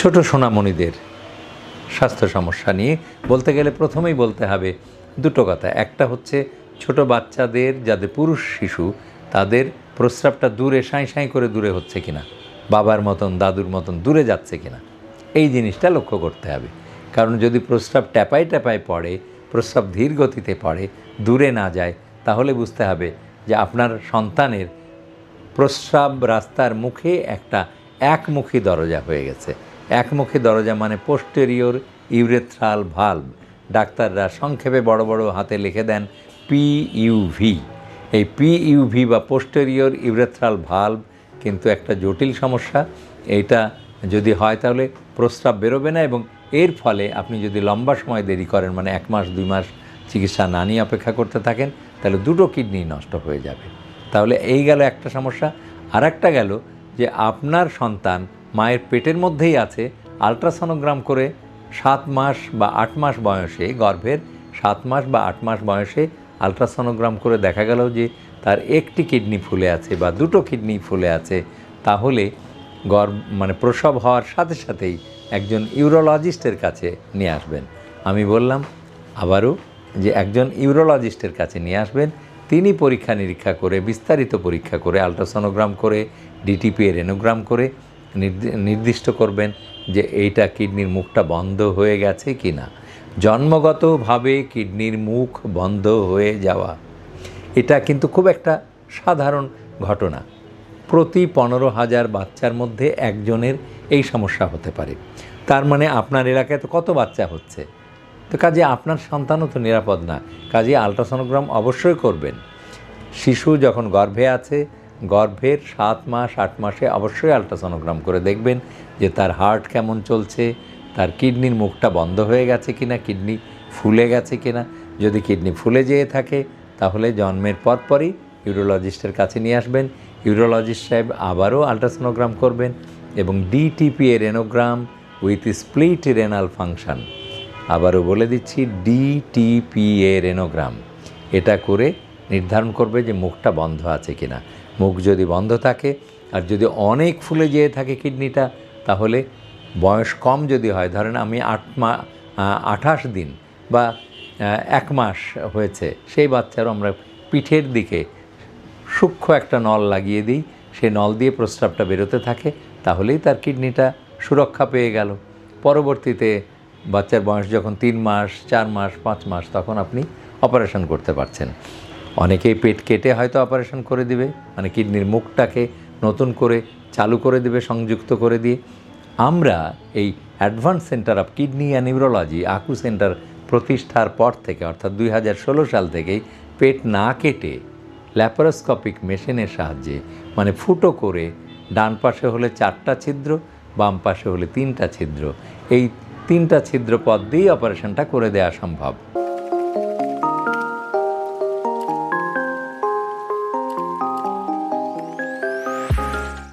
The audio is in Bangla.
ছোট সোনামণিদের স্বাস্থ্য সমস্যা নিয়ে বলতে গেলে প্রথমেই বলতে হবে দুটো কথা। একটা হচ্ছে ছোট বাচ্চাদের, যাদের পুরুষ শিশু, তাদের প্রস্রাবটা দূরে সাঁই সাঁই করে দূরে হচ্ছে কিনা, বাবার মতন দাদুর মতন দূরে যাচ্ছে কিনা, এই জিনিসটা লক্ষ্য করতে হবে। কারণ যদি প্রস্রাব ট্যাপায় ট্যাপায় পড়ে, প্রস্রাব ধীর গতিতে পড়ে, দূরে না যায়, তাহলে বুঝতে হবে যে আপনার সন্তানের প্রস্রাব রাস্তার মুখে একটা একমুখী দরজা হয়ে গেছে। একমুখী দরজা মানে পোস্টেরিয়র ইউরেথ্রাল ভালভ। ডাক্তাররা সংক্ষেপে বড় বড় হাতে লিখে দেন পিইউভি। এই পিইউভি বা পোস্টেরিয়র ইউরেথ্রাল ভালভ কিন্তু একটা জটিল সমস্যা। এইটা যদি হয় তাহলে প্রস্রাব বেরোবে না, এবং এর ফলে আপনি যদি লম্বা সময় দেরি করেন, মানে 1 মাস 2 মাস চিকিৎসা না নিয়ে অপেক্ষা করতে থাকেন, তাহলে দুটো কিডনি নষ্ট হয়ে যাবে। তাহলে এই গেল একটা সমস্যা। আর একটা গেল যে আপনার সন্তান মায়ের পেটের মধ্যেই আছে, আলট্রাসনোগ্রাম করে 7 মাস বা 8 মাস বয়সে, গর্ভের 7 মাস বা 8 মাস বয়সে আলট্রাসনোগ্রাম করে দেখা গেল যে তার একটি কিডনি ফুলে আছে বা দুটো কিডনি ফুলে আছে, তাহলে প্রসব হওয়ার সাথে সাথেই একজন ইউরোলজিস্টের কাছে নিয়ে আসবেন। আমি বললাম আবারও যে একজন ইউরোলজিস্টের কাছে নিয়ে আসবেন। তিনি পরীক্ষা নিরীক্ষা করে, বিস্তারিত পরীক্ষা করে, আলট্রাসনোগ্রাম করে, ডিটিপি রেনোগ্রাম করে নির্দিষ্ট করবেন যে এইটা কিডনির মুখটা বন্ধ হয়ে গেছে কি না। জন্মগতভাবে কিডনির মুখ বন্ধ হয়ে যাওয়া এটা কিন্তু খুব একটা সাধারণ ঘটনা। প্রতি 15,000 বাচ্চার মধ্যে একজনের এই সমস্যা হতে পারে। তার মানে আপনার এলাকায় তো কত বাচ্চা হচ্ছে, তো কাজে আপনার সন্তানও তো নিরাপদ না। কাজে আলট্রাসনোগ্রাম অবশ্যই করবেন। শিশু যখন গর্ভে আছে, গর্ভের 7 মাস 8 মাসে অবশ্যই আলট্রাসনোগ্রাম করে দেখবেন যে তার হার্ট কেমন চলছে, তার কিডনির মুখটা বন্ধ হয়ে গেছে কিনা, কিডনি ফুলে গেছে কিনা। যদি কিডনি ফুলে যেয়ে থাকে তাহলে জন্মের পরপরই ইউরোলজিস্টের কাছে নিয়ে আসবেন। ইউরোলজিস্ট সাহেব আবারও আলট্রাসনোগ্রাম করবেন এবং DTP renogram with split renal function, আবারও বলে দিচ্ছি ডিটিপিএ রেনোগ্রাম, এটা করে নির্ধারণ করবে যে মুখটা বন্ধ আছে কিনা। মুখ যদি বন্ধ থাকে আর যদি অনেক ফুলে যেয়ে থাকে কিডনিটা, তাহলে বয়স কম যদি হয়, ধরেন আমি 28 দিন বা 1 মাস হয়েছে, সেই বাচ্চারও আমরা পিঠের দিকে সূক্ষ্ম একটা নল লাগিয়ে দিই, সেই নল দিয়ে প্রস্রাবটা বেরোতে থাকে, তাহলেই তার কিডনিটা সুরক্ষা পেয়ে গেল। পরবর্তীতে বাচ্চার বয়স যখন 3 মাস 4 মাস 5 মাস, তখন আপনি অপারেশন করতে পারছেন। অনেকেই পেট কেটে হয়তো অপারেশন করে দিবে, মানে কিডনির মুখটাকে নতুন করে চালু করে দিবে, সংযুক্ত করে দিয়ে। আমরা এই advance centre of kidney and neurology আকু সেন্টার প্রতিষ্ঠার পর থেকে, অর্থাৎ 2016 সাল থেকেই পেট না কেটে ল্যাপারোস্কোপিক মেশিনের সাহায্যে, মানে ফুটো করে, ডান পাশে হলে 4টা ছিদ্র, বাম পাশে হলে 3টা ছিদ্র, এই 3টা ছিদ্র পথ দিয়েই অপারেশনটা করে দেওয়া সম্ভব।